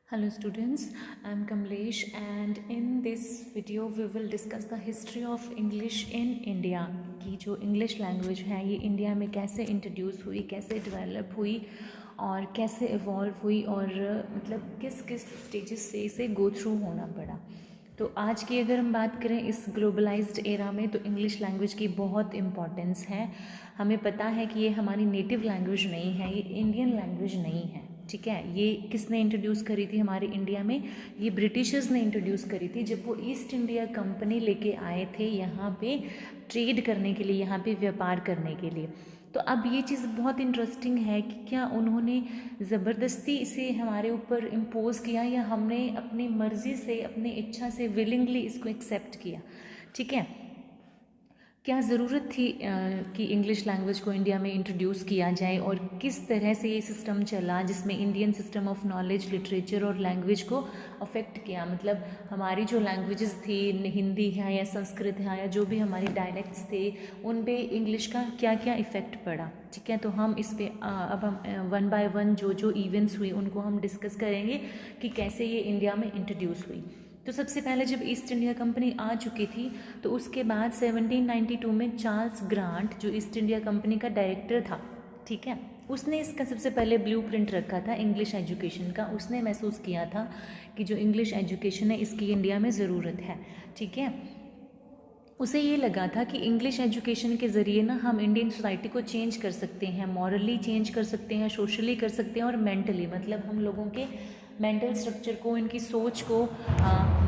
Hello students, I am Kamlesh and in this video we will discuss the history of English in India कि जो English language है ये India में कैसे introduce हुई, कैसे डेवलप हुई और कैसे इवॉल्व हुई और मतलब किस किस स्टेजेस से इसे गो थ्रू होना पड़ा। तो आज की अगर हम बात करें इस ग्लोबलाइज्ड एरा में तो इंग्लिश लैंग्वेज की बहुत इम्पॉर्टेंस है। हमें पता है कि ये हमारी नेटिव लैंग्वेज नहीं है, ये इंडियन लैंग्वेज नहीं है, ठीक है। ये किसने इंट्रोड्यूस करी थी हमारे इंडिया में? ये ब्रिटिशर्स ने इंट्रोड्यूस करी थी जब वो ईस्ट इंडिया कंपनी लेके आए थे यहाँ पे ट्रेड करने के लिए, यहाँ पे व्यापार करने के लिए। तो अब ये चीज़ बहुत इंटरेस्टिंग है कि क्या उन्होंने ज़बरदस्ती इसे हमारे ऊपर इम्पोज किया या हमने अपनी मर्ज़ी से, अपनी इच्छा से विलिंगली इसको एक्सेप्ट किया, ठीक है। क्या ज़रूरत थी कि इंग्लिश लैंग्वेज को इंडिया में इंट्रोड्यूस किया जाए और किस तरह से ये सिस्टम चला जिसमें Indian system of knowledge, literature और लैंग्वेज को अफेक्ट किया। मतलब हमारी जो लैंग्वेजेस थी, हिंदी है या संस्कृत है या जो भी हमारे डायलेक्ट्स थे, उन पे इंग्लिश का क्या क्या इफ़ेक्ट पड़ा, ठीक है। तो हम इस पर अब हम वन बाय वन जो जो इवेंट्स हुई उनको हम डिस्कस करेंगे कि कैसे ये इंडिया में इंट्रोड्यूस हुई। तो सबसे पहले जब ईस्ट इंडिया कंपनी आ चुकी थी तो उसके बाद 1792 में चार्ल्स ग्रांट जो ईस्ट इंडिया कंपनी का डायरेक्टर था, ठीक है, उसने इसका सबसे पहले ब्लूप्रिंट रखा था इंग्लिश एजुकेशन का। उसने महसूस किया था कि जो इंग्लिश एजुकेशन है इसकी इंडिया में ज़रूरत है, ठीक है। उसे ये लगा था कि इंग्लिश एजुकेशन के ज़रिए ना हम इंडियन सोसाइटी को चेंज कर सकते हैं, मॉरली चेंज कर सकते हैं, सोशली कर सकते हैं और मेंटली, मतलब हम लोगों के मेंटल स्ट्रक्चर को, इनकी सोच को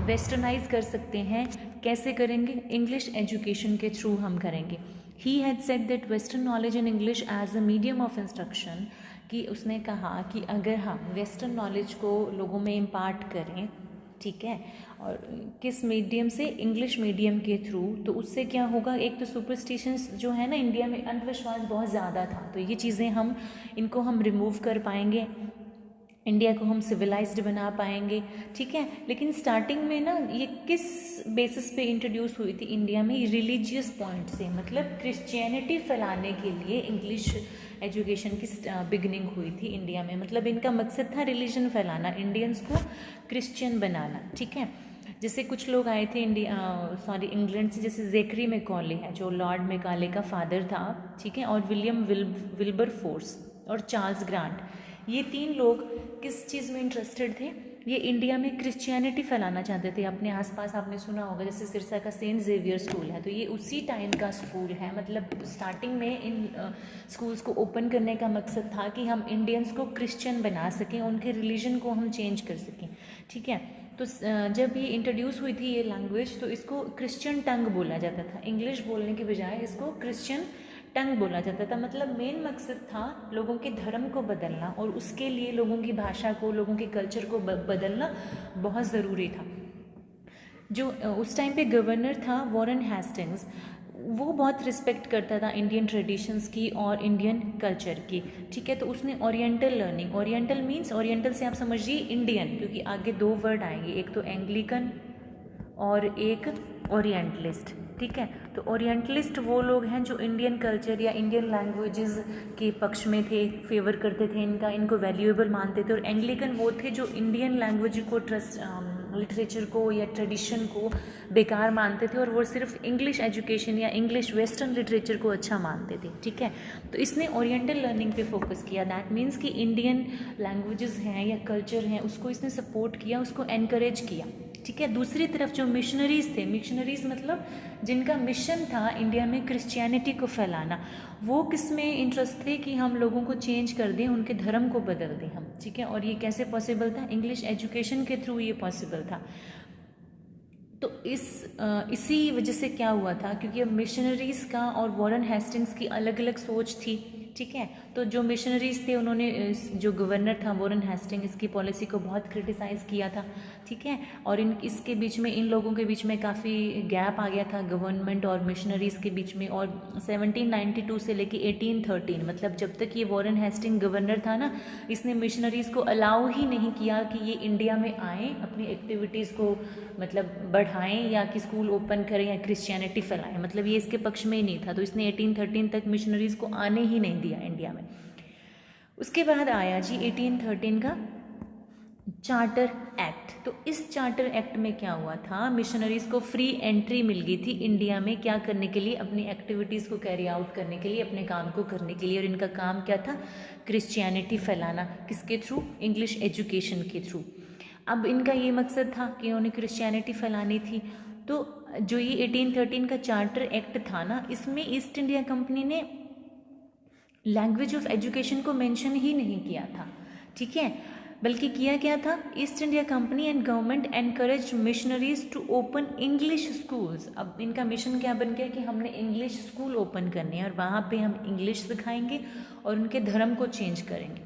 वेस्टर्नाइज कर सकते हैं। कैसे करेंगे? इंग्लिश एजुकेशन के थ्रू हम करेंगे। He had said that western knowledge in English as a medium of instruction, कि उसने कहा कि अगर हम वेस्टर्न नॉलेज को लोगों में इम्पार्ट करें, ठीक है, और किस मीडियम से? इंग्लिश मीडियम के थ्रू, तो उससे क्या होगा? एक तो सुपरस्टिशंस जो है ना, इंडिया में अंधविश्वास बहुत ज़्यादा था, तो ये चीज़ें इनको हम रिमूव कर पाएंगे, इंडिया को हम सिविलाइज्ड बना पाएंगे, ठीक है। लेकिन स्टार्टिंग में ना ये किस बेसिस पे इंट्रोड्यूस हुई थी इंडिया में? रिलीजियस पॉइंट से, मतलब क्रिश्चियनिटी फैलाने के लिए इंग्लिश एजुकेशन की बिगनिंग हुई थी इंडिया में। मतलब इनका मकसद था रिलीजन फैलाना, इंडियंस को क्रिश्चियन बनाना, ठीक है। जैसे कुछ लोग आए थे इंग्लैंड से, जैसे जेकरी मैकॉले है जो लॉर्ड मैकाले का फादर था, ठीक है, और विलियम विल्बर फोर्स और चार्ल्स ग्रांट। ये तीन लोग किस चीज़ में इंटरेस्टेड थे? ये इंडिया में क्रिश्चियनिटी फैलाना चाहते थे। अपने आसपास आपने सुना होगा जैसे सिरसा का सेंट जेवियर स्कूल है, तो ये उसी टाइम का स्कूल है। मतलब स्टार्टिंग में इन स्कूल्स को ओपन करने का मकसद था कि हम इंडियंस को क्रिश्चियन बना सकें, उनके रिलीजन को हम चेंज कर सकें, ठीक है। तो जब ये इंट्रोड्यूस हुई थी ये लैंग्वेज, तो इसको क्रिश्चियन टंग बोला जाता था। इंग्लिश बोलने के बजाय इसको क्रिश्चियन टंग बोला जाता था। मतलब मेन मकसद था लोगों के धर्म को बदलना, और उसके लिए लोगों की भाषा को, लोगों के कल्चर को बदलना बहुत ज़रूरी था। जो उस टाइम पे गवर्नर था वॉरेन हेस्टिंग्स, वो बहुत रिस्पेक्ट करता था इंडियन ट्रेडिशंस की और इंडियन कल्चर की, ठीक है। तो उसने oriental learning, oriental means, oriental से आप समझिए इंडियन, क्योंकि आगे दो वर्ड आएंगे, एक तो एंग्लिकन और एक ओरिएंटलिस्ट, ठीक है। तो ओरिएंटलिस्ट वो लोग हैं जो इंडियन कल्चर या इंडियन लैंग्वेजेस के पक्ष में थे, फेवर करते थे इनको वैल्यूएबल मानते थे। और एंग्लिकन वो थे जो इंडियन लैंग्वेज को, लिटरेचर को या ट्रेडिशन को बेकार मानते थे, और वो सिर्फ इंग्लिश एजुकेशन या इंग्लिश वेस्टर्न लिटरेचर को अच्छा मानते थे, ठीक है। तो इसने ओरिएंटल लर्निंग पे फोकस किया। दैट मीन्स कि इंडियन लैंग्वेजेस हैं या कल्चर हैं उसको इसने सपोर्ट किया, उसको एनकरेज किया, ठीक है। दूसरी तरफ जो मिशनरीज थे, मिशनरीज मतलब जिनका मिशन था इंडिया में क्रिश्चियनिटी को फैलाना, वो किस में इंटरेस्ट थे? कि हम लोगों को चेंज कर दें, उनके धर्म को बदल दें हम, ठीक है। और ये कैसे पॉसिबल था? इंग्लिश एजुकेशन के थ्रू ये पॉसिबल था। तो इसी वजह से क्या हुआ था, क्योंकि अब मिशनरीज का और वॉरेन हेस्टिंग्स की अलग अलग सोच थी, ठीक है। तो जो मिशनरीज थे उन्होंने जो गवर्नर था वॉरेन हेस्टिंग, इसकी पॉलिसी को बहुत क्रिटिसाइज़ किया था, ठीक है। और इसके बीच में, इन लोगों के बीच में काफ़ी गैप आ गया था गवर्नमेंट और मिशनरीज़ के बीच में। और 1792 से लेके 1813, मतलब जब तक ये वॉरेन हेस्टिंग गवर्नर था ना, इसने मिशनरीज़ को अलाउ ही नहीं किया कि ये इंडिया में आएँ, अपनी एक्टिविटीज़ को मतलब बढ़ाएं या कि स्कूल ओपन करें या क्रिश्चियनिटी फैलाएं। मतलब ये इसके पक्ष में ही नहीं था। तो इसने 1813 तक मिशनरीज़ को आने ही नहीं दिया इंडिया में। उसके बाद आया जी 1813 का चार्टर एक्ट। तो इस चार्टर एक्ट में क्या हुआ था, मिशनरीज को फ्री एंट्री मिल गई थी इंडिया में, क्या करने के लिए, अपनी एक्टिविटीज़ को कैरी आउट करने के लिए, अपने काम को करने के लिए। और इनका काम क्या था, क्रिश्चियनिटी फैलाना, किसके थ्रू, इंग्लिश एजुकेशन के थ्रू। अब इनका ये मकसद था कि उन्होंने क्रिश्चियनिटी फैलानी थी। तो जो ये 1813 का चार्टर एक्ट था ना, इसमें ईस्ट इंडिया कंपनी ने लैंग्वेज ऑफ एजुकेशन को मेंशन ही नहीं किया था, ठीक है, बल्कि किया क्या था, East India Company and government encourage missionaries to open English schools. अब इनका मिशन क्या बन गया कि हमने इंग्लिश स्कूल ओपन करने हैं और वहाँ पे हम इंग्लिश सिखाएंगे और उनके धर्म को चेंज करेंगे,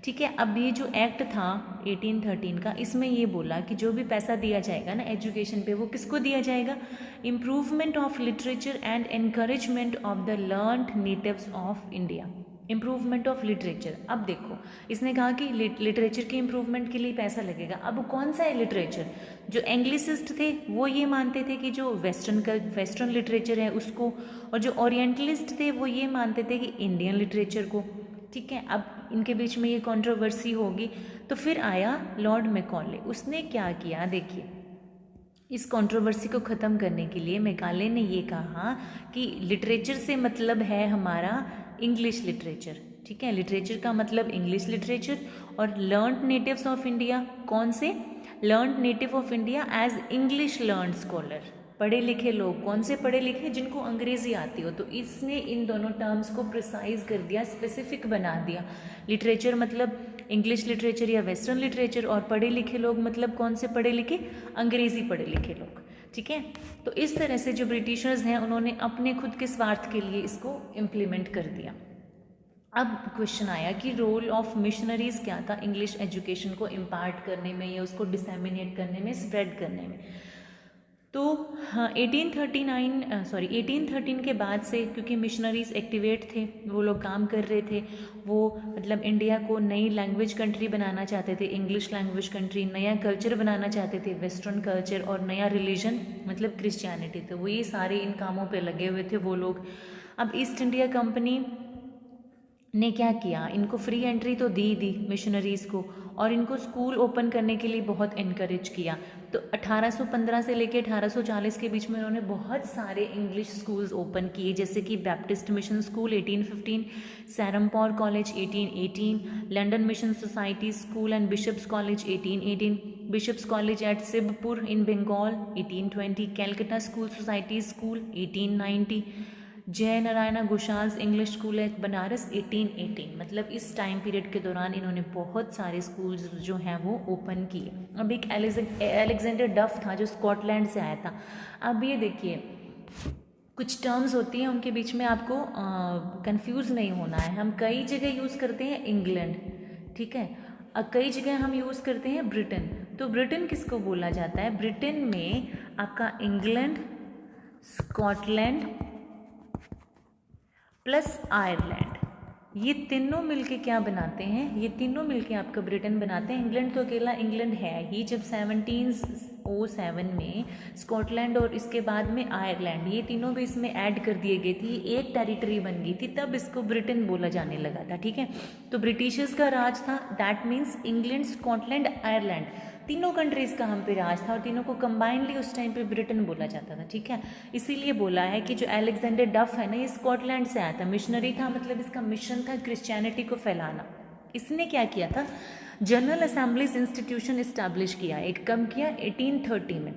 ठीक है। अब ये जो एक्ट था 1813 का, इसमें ये बोला कि जो भी पैसा दिया जाएगा ना एजुकेशन पे, वो किसको दिया जाएगा, improvement of literature and encouragement of the learned natives of India. Improvement of literature, अब देखो इसने कहा कि लिटरेचर के इम्प्रूवमेंट के लिए पैसा लगेगा। अब कौन सा है लिटरेचर, जो एंग्लिसिस्ट थे वो ये मानते थे कि जो वेस्टर्न लिटरेचर है उसको, और जो ओरिएंटलिस्ट थे वो ये मानते थे कि इंडियन लिटरेचर को, ठीक है। अब इनके बीच में ये कंट्रोवर्सी होगी। तो फिर आया लॉर्ड मैकॉले, उसने क्या किया, देखिए इस कंट्रोवर्सी को ख़त्म करने के लिए मैकाले ने ये कहा कि लिटरेचर से मतलब है हमारा इंग्लिश लिटरेचर, ठीक है, लिटरेचर का मतलब इंग्लिश लिटरेचर। और लर्नड नेटिव्स ऑफ इंडिया, कौन से, learned native of India as English learned scholar, पढ़े लिखे लोग, कौन से पढ़े लिखे, जिनको अंग्रेजी आती हो। तो इसने इन दोनों टर्म्स को प्रिसाइज कर दिया, स्पेसिफिक बना दिया। लिटरेचर मतलब इंग्लिश लिटरेचर या वेस्टर्न लिटरेचर, और पढ़े लिखे लोग मतलब कौन से पढ़े लिखे, अंग्रेजी पढ़े लिखे लोग, ठीक है। तो इस तरह से जो ब्रिटिशर्स हैं उन्होंने अपने खुद के स्वार्थ के लिए इसको इम्प्लीमेंट कर दिया। अब क्वेश्चन आया कि रोल ऑफ मिशनरीज क्या था इंग्लिश एजुकेशन को इम्पार्ट करने में या उसको डिसेमिनेट करने में, स्प्रेड करने में। तो हाँ 1813 के बाद से, क्योंकि मिशनरीज एक्टिवेट थे, वो लोग काम कर रहे थे, वो मतलब इंडिया को नई लैंग्वेज कंट्री बनाना चाहते थे, इंग्लिश लैंग्वेज कंट्री, नया कल्चर बनाना चाहते थे, वेस्टर्न कल्चर, और नया रिलीजन मतलब क्रिश्चियनिटी। तो वो ये सारे इन कामों पे लगे हुए थे वो लोग। अब ईस्ट इंडिया कंपनी ने क्या किया, इनको फ्री एंट्री तो दी मिशनरीज़ को, और इनको स्कूल ओपन करने के लिए बहुत इनकरेज किया। तो 1815 से लेकर 1840 के बीच में उन्होंने बहुत सारे इंग्लिश स्कूल्स ओपन किए, जैसे कि Baptist mission school 1815, Serampore college 1818, London mission society school and bishop's college 1818, bishop's college at Sibpur in Bengal 1820, Calcutta school society school 1890, Jai Narayan Ghoshal's English school at Banaras 1818। मतलब इस टाइम पीरियड के दौरान इन्होंने बहुत सारे स्कूल्स जो हैं वो ओपन किए। अब एक अलेक्जेंडर डफ था जो स्कॉटलैंड से आया था। अब ये देखिए कुछ टर्म्स होती हैं उनके बीच में आपको कंफ्यूज नहीं होना है। हम कई जगह यूज़ करते हैं इंग्लैंड, ठीक है, कई जगह हम यूज़ करते हैं ब्रिटेन। तो ब्रिटेन किसको बोला जाता है, ब्रिटेन में आपका इंग्लैंड, स्कॉटलैंड प्लस आयरलैंड, ये तीनों मिलके क्या बनाते हैं, ये तीनों मिलके आपका ब्रिटेन बनाते हैं। इंग्लैंड तो अकेला इंग्लैंड है ही। जब 1707 में स्कॉटलैंड और इसके बाद में आयरलैंड, ये तीनों भी इसमें ऐड कर दिए गए थे, एक टेरिटरी बन गई थी, तब इसको ब्रिटेन बोला जाने लगा था, ठीक है। तो ब्रिटिशर्स का राज था, that means England, Scotland, Ireland, तीनों कंट्रीज़ का हम पे राज था, और तीनों को कंबाइनली उस टाइम पे ब्रिटेन बोला जाता था, ठीक है। इसीलिए बोला है कि जो अलेक्जेंडर डफ है ना, ये स्कॉटलैंड से आया था, मिशनरी था, मतलब इसका मिशन था क्रिश्चियनिटी को फैलाना। इसने क्या किया था, जनरल असेंबलीज इंस्टीट्यूशन इस्टेब्लिश किया, एक कम किया 1830 में।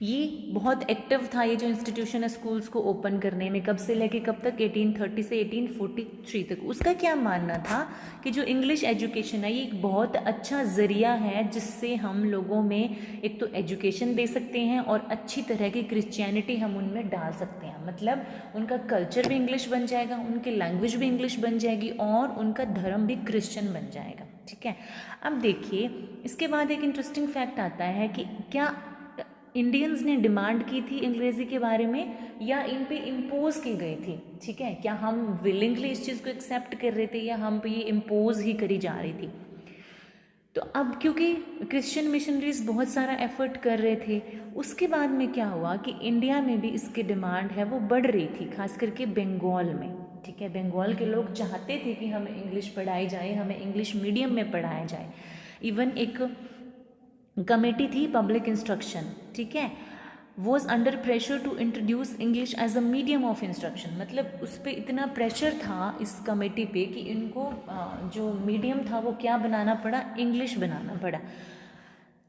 ये बहुत एक्टिव था, ये जो इंस्टीट्यूशन है स्कूल्स को ओपन करने में। कब से लेके कब तक, 1830 से 1843 तक। उसका क्या मानना था कि जो इंग्लिश एजुकेशन है ये एक बहुत अच्छा ज़रिया है जिससे हम लोगों में एक तो एजुकेशन दे सकते हैं और अच्छी तरह की क्रिश्चियनिटी हम उनमें डाल सकते हैं। मतलब उनका कल्चर भी इंग्लिश बन जाएगा, उनकी लैंग्वेज भी इंग्लिश बन जाएगी, और उनका धर्म भी क्रिश्चियन बन जाएगा, ठीक है। अब देखिए इसके बाद एक इंटरेस्टिंग फैक्ट आता है कि क्या इंडियंस ने डिमांड की थी अंग्रेज़ी के बारे में या इन पे इम्पोज की गई थी, ठीक है। क्या हम विलिंगली इस चीज़ को एक्सेप्ट कर रहे थे या हम पे ये इम्पोज ही करी जा रही थी। तो अब क्योंकि क्रिश्चियन मिशनरीज बहुत सारा एफर्ट कर रहे थे, उसके बाद में क्या हुआ कि इंडिया में भी इसकी डिमांड है वो बढ़ रही थी, खास करके बंगाल में, ठीक है। बंगाल के लोग चाहते थे कि हमें इंग्लिश पढ़ाई जाए, हमें इंग्लिश मीडियम में पढ़ाया जाए। इवन एक कमेटी थी पब्लिक इंस्ट्रक्शन, ठीक है, was under pressure to introduce English as a medium of instruction. मतलब उस पर इतना प्रेशर था इस कमेटी पे कि इनको जो मीडियम था वो क्या बनाना पड़ा, इंग्लिश बनाना पड़ा।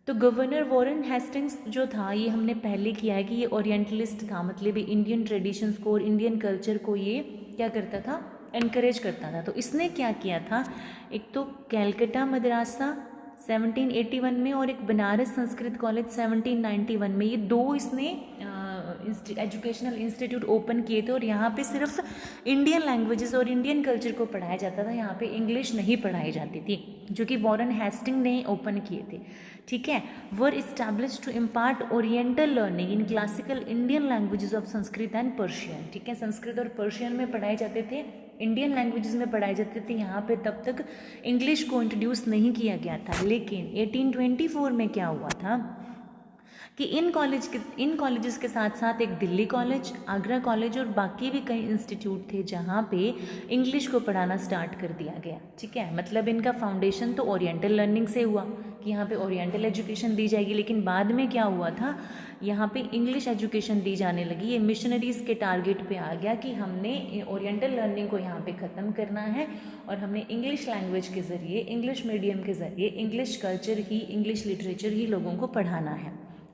तो गवर्नर वॉरेन हेस्टिंग्स जो था, ये हमने पहले किया है कि ये ओरिएंटलिस्ट था, मतलब ये इंडियन ट्रेडिशंस को और इंडियन कल्चर को ये क्या करता था, एनकरेज करता था। तो इसने क्या किया था, एक तो कैलकटा मद्रासा 1781 में और एक बनारस संस्कृत कॉलेज 1791 में, ये दो इसने एजुकेशनल इंस्टीट्यूट ओपन किए थे और यहाँ पे सिर्फ इंडियन लैंग्वेजेस और इंडियन कल्चर को पढ़ाया जाता था, यहाँ पे इंग्लिश नहीं पढ़ाई जाती थी, जो कि वॉरेन हेस्टिंग ने ओपन किए थे, ठीक है। Were establish to impart oriental learning in classical Indian languages of Sanskrit and Persian, ठीक है, संस्कृत और पर्शियन में पढ़ाए जाते थे, इंडियन लैंग्वेजेस में पढ़ाए जाते थे, यहाँ पे तब तक इंग्लिश को इंट्रोड्यूस नहीं किया गया था। लेकिन 1824 में क्या हुआ था कि इन कॉलेजेस के साथ साथ एक दिल्ली कॉलेज, आगरा कॉलेज और बाकी भी कई इंस्टीट्यूट थे जहाँ पे इंग्लिश को पढ़ाना स्टार्ट कर दिया गया, ठीक है। मतलब इनका फाउंडेशन तो ओरिएंटल लर्निंग से हुआ कि यहाँ पे ओरिएंटल एजुकेशन दी जाएगी, लेकिन बाद में क्या हुआ था, यहाँ पे इंग्लिश एजुकेशन दी जाने लगी। ये मिशनरीज़ के टारगेट पे आ गया कि हमने ओरिएंटल लर्निंग को यहाँ पे ख़त्म करना है और हमने इंग्लिश लैंग्वेज के ज़रिए, इंग्लिश मीडियम के ज़रिए इंग्लिश कल्चर ही, इंग्लिश लिटरेचर ही लोगों को पढ़ाना है,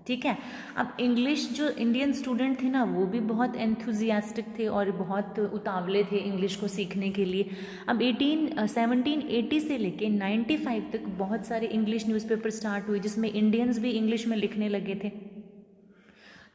ठीक है। अब इंग्लिश जो इंडियन स्टूडेंट थे ना, वो भी बहुत एंथुजियास्टिक थे और बहुत उतावले थे इंग्लिश को सीखने के लिए। अब 1780 से लेके 95 तक बहुत सारे इंग्लिश न्यूज़पेपर स्टार्ट हुए जिसमें इंडियंस भी इंग्लिश में लिखने लगे थे।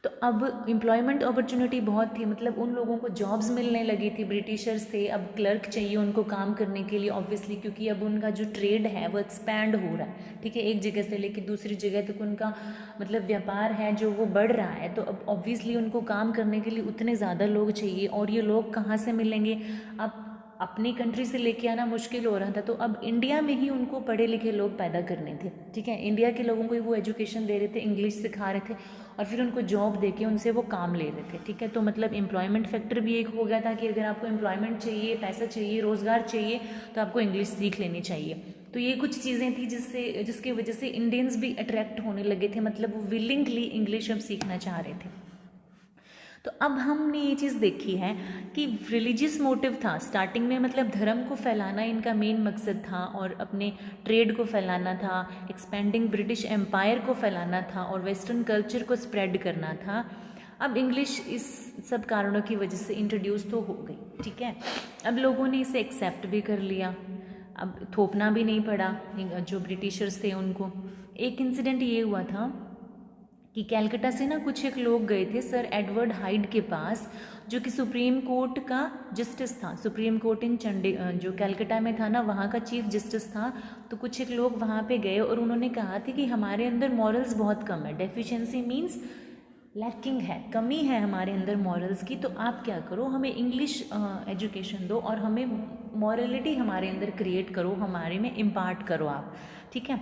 तो अब एम्प्लॉयमेंट अपॉर्चुनिटी बहुत थी, मतलब उन लोगों को जॉब्स मिलने लगी थी। ब्रिटिशर्स थे, अब क्लर्क चाहिए उनको काम करने के लिए ऑब्वियसली, क्योंकि अब उनका जो ट्रेड है वो एक्सपैंड हो रहा है, ठीक है, एक जगह से लेकर दूसरी जगह तक उनका मतलब व्यापार है जो वो बढ़ रहा है। तो अब ऑब्वियसली उनको काम करने के लिए उतने ज़्यादा लोग चाहिए, और ये लोग कहाँ से मिलेंगे, अब अपनी कंट्री से लेके आना मुश्किल हो रहा था। तो अब इंडिया में ही उनको पढ़े लिखे लोग पैदा करने थे, ठीक है, इंडिया के लोगों को वो एजुकेशन दे रहे थे, इंग्लिश सिखा रहे थे और फिर उनको जॉब देके उनसे वो काम ले रहे थे, ठीक है। तो मतलब एम्प्लॉयमेंट फैक्टर भी एक हो गया था कि अगर आपको एम्प्लॉयमेंट चाहिए, पैसा चाहिए, रोज़गार चाहिए, तो आपको इंग्लिश सीख लेनी चाहिए। तो ये कुछ चीज़ें थी जिसकी वजह से इंडियंस भी अट्रैक्ट होने लगे थे, मतलब वो विलिंगली इंग्लिश अब सीखना चाह रहे थे। तो अब हमने ये चीज़ देखी है कि रिलीजियस मोटिव था स्टार्टिंग में, मतलब धर्म को फैलाना इनका मेन मकसद था और अपने ट्रेड को फैलाना था, एक्सपेंडिंग ब्रिटिश एम्पायर को फैलाना था और वेस्टर्न कल्चर को स्प्रेड करना था। अब इंग्लिश इस सब कारणों की वजह से इंट्रोड्यूस तो हो गई, ठीक है। अब लोगों ने इसे एक्सेप्ट भी कर लिया, अब थोपना भी नहीं पड़ा जो ब्रिटिशर्स थे उनको। एक इंसिडेंट ये हुआ था कि कैलकटा से ना कुछ एक लोग गए थे सर एडवर्ड हाइड के पास, जो कि सुप्रीम कोर्ट का जस्टिस था। सुप्रीम कोर्ट इन जो कैलकटा में था ना, वहाँ का चीफ जस्टिस था। तो कुछ एक लोग वहाँ पे गए और उन्होंने कहा था कि हमारे अंदर मॉरल्स बहुत कम है, डेफिशिएंसी मीन्स लैकिंग है, कमी है हमारे अंदर मॉरल्स की। तो आप क्या करो, हमें इंग्लिश एजुकेशन दो और हमें मॉरलिटी हमारे अंदर क्रिएट करो, हमारे में इम्पार्ट करो आप, ठीक है।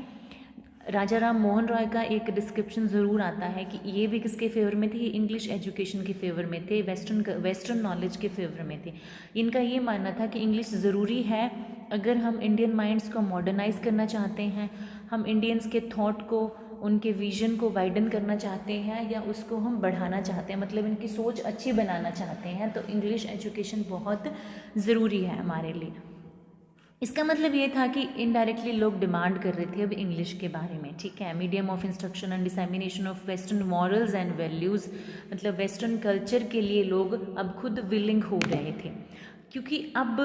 राजा राम मोहन रॉय का एक डिस्क्रिप्शन ज़रूर आता है कि ये भी किसके फेवर में थे, ये इंग्लिश एजुकेशन के फेवर में थे, वेस्टर्न नॉलेज के फेवर में थे। इनका ये मानना था कि इंग्लिश ज़रूरी है अगर हम इंडियन माइंड्स को मॉडर्नाइज करना चाहते हैं, हम इंडियंस के थॉट को, उनके विजन को वाइडन करना चाहते हैं या उसको हम बढ़ाना चाहते हैं, मतलब इनकी सोच अच्छी बनाना चाहते हैं, तो इंग्लिश एजुकेशन बहुत ज़रूरी है हमारे लिए। इसका मतलब ये था कि इनडायरेक्टली लोग डिमांड कर रहे थे अब इंग्लिश के बारे में, ठीक है। Medium of instruction and dissemination of western morals and values, मतलब वेस्टर्न कल्चर के लिए लोग अब खुद विलिंग हो रहे थे, क्योंकि अब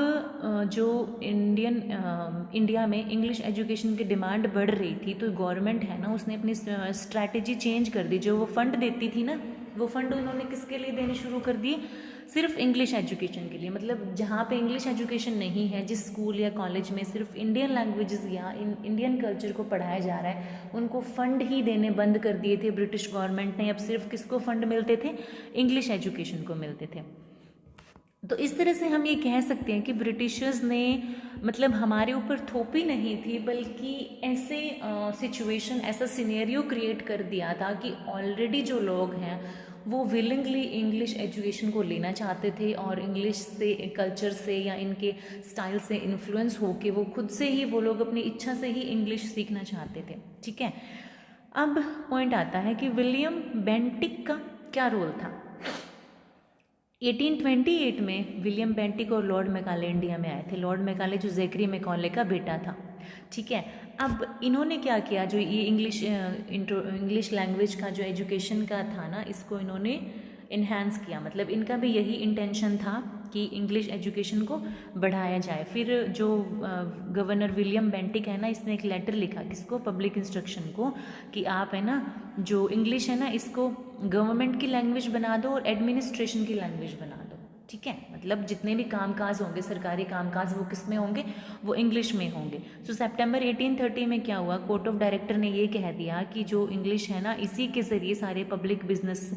जो इंडिया में इंग्लिश एजुकेशन की डिमांड बढ़ रही थी, तो गवर्नमेंट है ना, उसने अपनी स्ट्रैटेजी चेंज कर दी। जो वो फंड देती थी ना, वो फंड उन्होंने किसके लिए देने शुरू कर दिए, सिर्फ इंग्लिश एजुकेशन के लिए। मतलब जहाँ पे इंग्लिश एजुकेशन नहीं है, जिस स्कूल या कॉलेज में सिर्फ इंडियन लैंग्वेजेस या इंडियन कल्चर को पढ़ाया जा रहा है, उनको फंड ही देने बंद कर दिए थे ब्रिटिश गवर्नमेंट ने। अब सिर्फ किसको फंड मिलते थे, इंग्लिश एजुकेशन को मिलते थे। तो इस तरह से हम ये कह सकते हैं कि ब्रिटिशर्स ने मतलब हमारे ऊपर थोपी नहीं थी, बल्कि ऐसे सिचुएशन, ऐसा सिनेरियो क्रिएट कर दिया था कि ऑलरेडी जो लोग हैं वो विलिंगली इंग्लिश एजुकेशन को लेना चाहते थे और इंग्लिश से, कल्चर से या इनके स्टाइल से इन्फ्लुएंस होके वो खुद से ही, वो लोग अपनी इच्छा से ही इंग्लिश सीखना चाहते थे। ठीक है, अब पॉइंट आता है कि विलियम बेंटिक का क्या रोल था। 1828 में विलियम बेंटिक और लॉर्ड मैकाले इंडिया में आए थे। लॉर्ड मैकाले जो ज़ेकरी मैकॉले का बेटा था। ठीक है, अब इन्होंने क्या किया, जो ये इंग्लिश लैंग्वेज का जो एजुकेशन का था ना, इसको इन्होंने इन्हांस किया। मतलब इनका भी यही इंटेंशन था कि इंग्लिश एजुकेशन को बढ़ाया जाए। फिर जो गवर्नर विलियम बेंटिक है ना, इसने एक लेटर लिखा किसको, पब्लिक इंस्ट्रक्शन को, कि आप है ना जो इंग्लिश है ना इसको गवर्नमेंट की लैंग्वेज बना दो और एडमिनिस्ट्रेशन की लैंग्वेज बना दो। ठीक है, मतलब जितने भी कामकाज होंगे, सरकारी कामकाज, वो किस में होंगे, वो इंग्लिश में होंगे। सो सितंबर 1830 में क्या हुआ, कोर्ट ऑफ डायरेक्टर ने ये कह दिया कि जो इंग्लिश है ना, इसी के ज़रिए सारे पब्लिक बिजनेस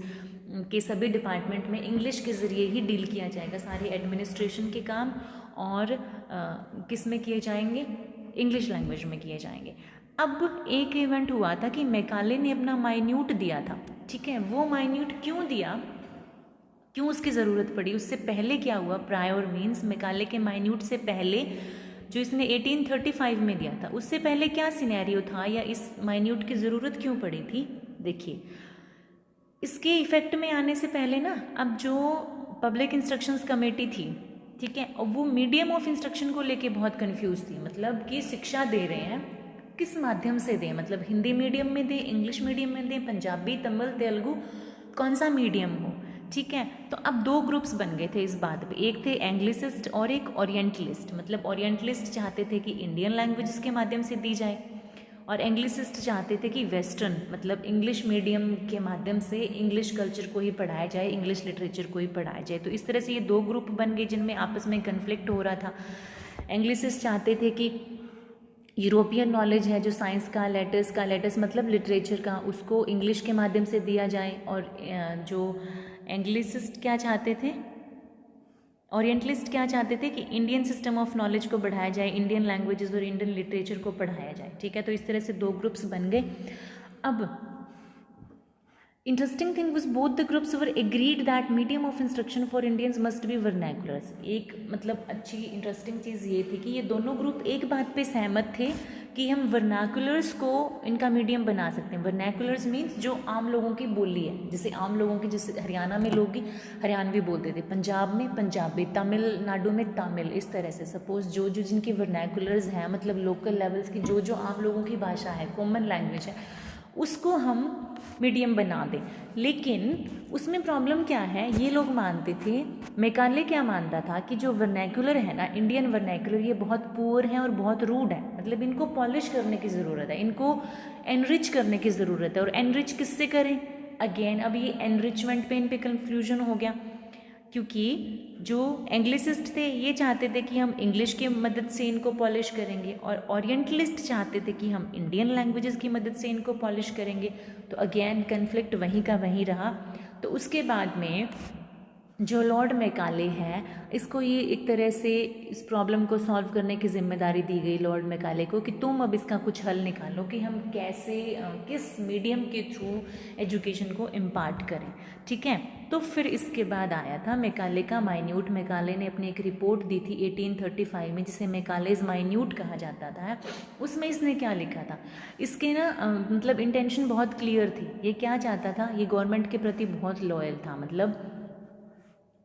के सभी डिपार्टमेंट में इंग्लिश के ज़रिए ही डील किया जाएगा। सारे एडमिनिस्ट्रेशन के काम और किस में किए जाएंगे, इंग्लिश लैंग्वेज में किए जाएंगे। अब एक इवेंट हुआ था कि मैकाले ने अपना माइन्यूट दिया था। ठीक है, वो माइन्यूट क्यों दिया, क्यों उसकी ज़रूरत पड़ी, उससे पहले क्या हुआ, प्रायर मीन्स मैकाले के माइन्यूट से पहले जो इसने 1835 में दिया था, उससे पहले क्या सिनेरियो था या इस माइन्यूट की ज़रूरत क्यों पड़ी थी। देखिए, इसके इफेक्ट में आने से पहले ना, अब जो पब्लिक इंस्ट्रक्शंस कमेटी थी, ठीक है, और वो मीडियम ऑफ इंस्ट्रक्शन को लेके बहुत कंफ्यूज थी। मतलब कि शिक्षा दे रहे हैं, किस माध्यम से दें, मतलब हिंदी मीडियम में दें, इंग्लिश मीडियम में दें, पंजाबी, तमिल, तेलुगु, कौन सा मीडियम हो। ठीक है, तो अब दो ग्रुप्स बन गए थे इस बात पे, एक थे एंग्लिसिस्ट और एक ओरिएंटलिस्ट। मतलब ओरिएंटलिस्ट चाहते थे कि इंडियन लैंग्वेजेस के माध्यम से दी जाए और एंग्लिसिस्ट चाहते थे कि वेस्टर्न, मतलब इंग्लिश मीडियम के माध्यम से इंग्लिश कल्चर को ही पढ़ाया जाए, इंग्लिश लिटरेचर को ही पढ़ाया जाए। तो इस तरह से ये दो ग्रुप बन गए जिनमें आपस में कन्फ्लिक्ट हो रहा था। एंग्लिसिस्ट चाहते थे कि यूरोपियन नॉलेज है जो साइंस का, लेटर्स मतलब लिटरेचर का, उसको इंग्लिश के माध्यम से दिया जाए। और जो एंग्लिसिस्ट क्या चाहते थे, ओरिएंटलिस्ट क्या चाहते थे कि इंडियन सिस्टम ऑफ नॉलेज को बढ़ाया जाए, इंडियन लैंग्वेजेस और इंडियन लिटरेचर को पढ़ाया जाए। ठीक है, तो इस तरह से दो ग्रुप्स बन गए। अब interesting thing was both the groups were agreed that medium of instruction for Indians must be vernaculars. एक मतलब अच्छी इंटरेस्टिंग चीज़ ये थी कि ये दोनों ग्रुप एक बात पे सहमत थे कि हम वर्नाकुलर्स को इनका मीडियम बना सकते हैं। वर्नाकुलर्स मीन्स जो आम लोगों की बोली है, जैसे आम लोगों की, जैसे हरियाणा में लोग हरियाणवी बोलते थे, पंजाब में पंजाबी, तमिलनाडु में तमिल, इस तरह से सपोज जो जो जिनकी वर्नाकुलर्स हैं, मतलब लोकल लेवल्स की जो जो आम लोगों की भाषा है, कॉमन लैंग्वेज है, उसको हम मीडियम बना दें। लेकिन उसमें प्रॉब्लम क्या है, ये लोग मानते थे, मैकाले क्या मानता था कि जो वर्नैकुलर है ना, इंडियन वर्नैकुलर, ये बहुत पुअर है और बहुत रूड है। मतलब इनको पॉलिश करने की ज़रूरत है, इनको एनरिच करने की ज़रूरत है। और एनरिच किससे करें, अगेन अब ये एनरिचमेंट पे इन पे कन्फ्यूजन हो गया, क्योंकि जो एंग्लिसिस्ट थे ये चाहते थे कि हम इंग्लिश की मदद से इनको पॉलिश करेंगे और ओरिएंटलिस्ट चाहते थे कि हम इंडियन लैंग्वेजेस की मदद से इनको पॉलिश करेंगे। तो अगेन कन्फ्लिक्ट वहीं का वहीं रहा। तो उसके बाद में जो लॉर्ड मैकाले है, इसको ये एक तरह से इस प्रॉब्लम को सॉल्व करने की जिम्मेदारी दी गई लॉर्ड मैकाले को कि तुम अब इसका कुछ हल निकालो कि हम कैसे किस मीडियम के थ्रू एजुकेशन को इम्पार्ट करें। ठीक है, तो फिर इसके बाद आया था मैकाले का माइन्यूट। मैकाले ने अपनी एक रिपोर्ट दी थी 1835 में, जिसे मैकालेज माइन्यूट कहा जाता था। उसमें इसने क्या लिखा था, इसके ना मतलब इंटेंशन बहुत क्लियर थी। ये क्या चाहता था, ये गवर्नमेंट के प्रति बहुत लॉयल था, मतलब,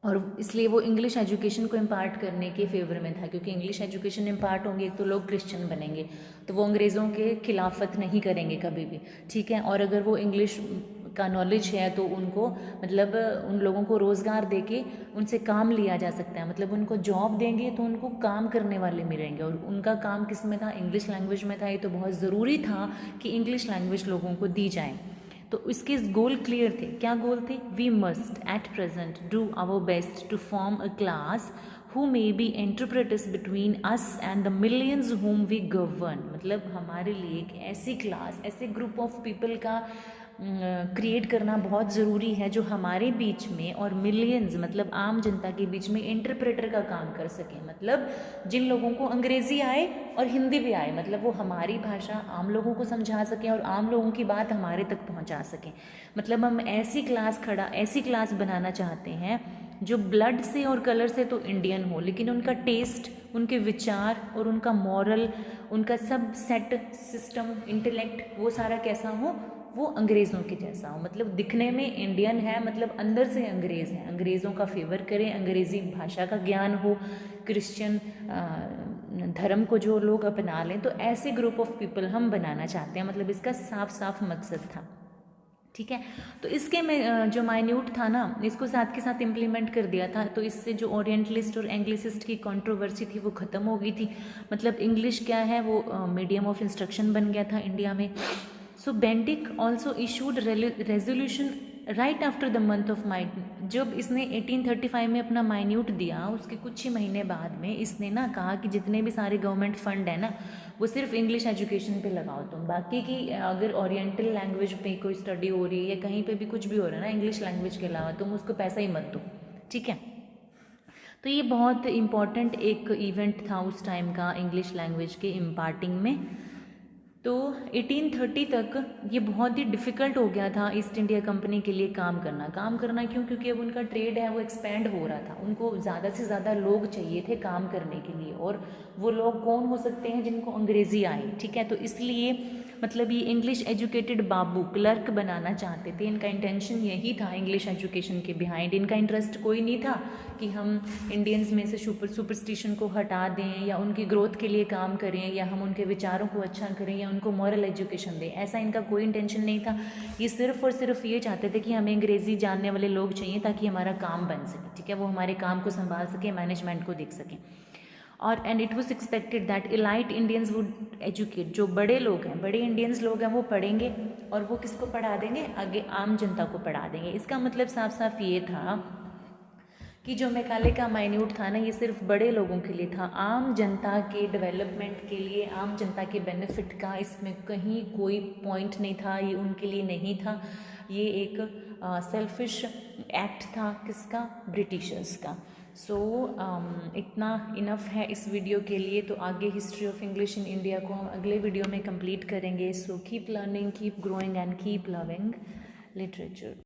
और इसलिए वो इंग्लिश एजुकेशन को इम्पार्ट करने के फेवर में था, क्योंकि इंग्लिश एजुकेशन इम्पार्ट होंगे तो लोग क्रिश्चियन बनेंगे, तो वो अंग्रेज़ों के खिलाफत नहीं करेंगे कभी भी। ठीक है, और अगर वो इंग्लिश का नॉलेज है तो उनको, मतलब उन लोगों को रोज़गार देके उनसे काम लिया जा सकता है। मतलब उनको जॉब देंगे तो उनको काम करने वाले मिलेंगे, और उनका काम किस में था, इंग्लिश लैंग्वेज में था। ये तो बहुत ज़रूरी था कि इंग्लिश लैंग्वेज लोगों को दी जाए। तो इसके गोल क्लियर थे। क्या गोल थे, we must at present do our best to form a class who may be interpreters between us and the millions whom we govern. मतलब हमारे लिए एक ऐसी क्लास, ऐसे ग्रुप ऑफ पीपल का क्रिएट करना बहुत ज़रूरी है, जो हमारे बीच में और मिलियंस मतलब आम जनता के बीच में इंटरप्रेटर का काम कर सके। मतलब जिन लोगों को अंग्रेज़ी आए और हिंदी भी आए, मतलब वो हमारी भाषा आम लोगों को समझा सकें और आम लोगों की बात हमारे तक पहुंचा सकें। मतलब हम ऐसी क्लास बनाना चाहते हैं जो ब्लड से और कलर से तो इंडियन हो, लेकिन उनका टेस्ट, उनके विचार और उनका मॉरल, उनका सब सेट सिस्टम, इंटेलेक्ट, वो सारा कैसा हो, वो अंग्रेज़ों के जैसा हो। मतलब दिखने में इंडियन है, मतलब अंदर से अंग्रेज़ है, अंग्रेज़ों का फेवर करें, अंग्रेज़ी भाषा का ज्ञान हो, क्रिश्चियन धर्म को जो लोग अपना लें। तो ऐसे ग्रुप ऑफ पीपल हम बनाना चाहते हैं, मतलब इसका साफ साफ मकसद था। ठीक है, तो इसके में जो माइन्यूट था ना, इसको साथ के साथ इम्प्लीमेंट कर दिया था, तो इससे जो ओरिएंटलिस्ट और एंग्लिसिस्ट की कंट्रोवर्सी थी वो ख़त्म हो गई थी। मतलब इंग्लिश क्या है, वो मीडियम ऑफ इंस्ट्रक्शन बन गया था इंडिया में। So Bentinck also issued resolution right after the month of May. जब इसने 1835 में अपना माइन्यूट दिया, उसके कुछ ही महीने बाद में इसने ना कहा कि जितने भी सारे गवर्नमेंट फंड है ना, वो सिर्फ इंग्लिश एजुकेशन पे लगाओ तुम, बाकी की अगर ओरिएंटल लैंग्वेज पे कोई स्टडी हो रही है या कहीं पे भी कुछ भी हो रहा है ना इंग्लिश लैंग्वेज के अलावा, तुम उसको पैसा ही मत दो। ठीक है, तो ये बहुत इम्पॉर्टेंट एक इवेंट था उस टाइम का इंग्लिश लैंग्वेज के इम्पार्टिंग में। तो 1830 तक ये बहुत ही डिफ़िकल्ट हो गया था ईस्ट इंडिया कंपनी के लिए काम करना क्यों, क्योंकि अब उनका ट्रेड है वो एक्सपेंड हो रहा था, उनको ज़्यादा से ज़्यादा लोग चाहिए थे काम करने के लिए, और वो लोग कौन हो सकते हैं, जिनको अंग्रेज़ी आए। ठीक है, तो इसलिए मतलब ये इंग्लिश एजुकेटेड बाबू क्लर्क बनाना चाहते थे, इनका इंटेंशन यही था इंग्लिश एजुकेशन के बिहाइंड। इनका इंटरेस्ट कोई नहीं था कि हम इंडियंस में से सुपरस्टिशन को हटा दें या उनकी ग्रोथ के लिए काम करें या हम उनके विचारों को अच्छा करें या उनको मॉरल एजुकेशन दें, ऐसा इनका कोई इंटेंशन नहीं था। ये सिर्फ और सिर्फ ये चाहते थे कि हमें अंग्रेज़ी जानने वाले लोग चाहिए ताकि हमारा काम बन सके। ठीक है, वो हमारे काम को संभाल सके, मैनेजमेंट को देख सकें। और and it was expected that elite Indians would educate, जो बड़े लोग हैं, बड़े इंडियंस लोग हैं, वो पढ़ेंगे और वो किसको पढ़ा देंगे, आगे आम जनता को पढ़ा देंगे। इसका मतलब साफ साफ ये था कि जो मैकाले का माइन्यूट था ना, ये सिर्फ बड़े लोगों के लिए था, आम जनता के डेवलपमेंट के लिए, आम जनता के बेनिफिट का इसमें कहीं कोई पॉइंट नहीं था, ये उनके लिए नहीं था। ये एक सेल्फिश एक्ट था, किसका, ब्रिटिशर्स का। सो इतना इनफ है इस वीडियो के लिए। तो आगे history of English in India को हम अगले वीडियो में कंप्लीट करेंगे। So keep learning, keep growing and keep loving literature.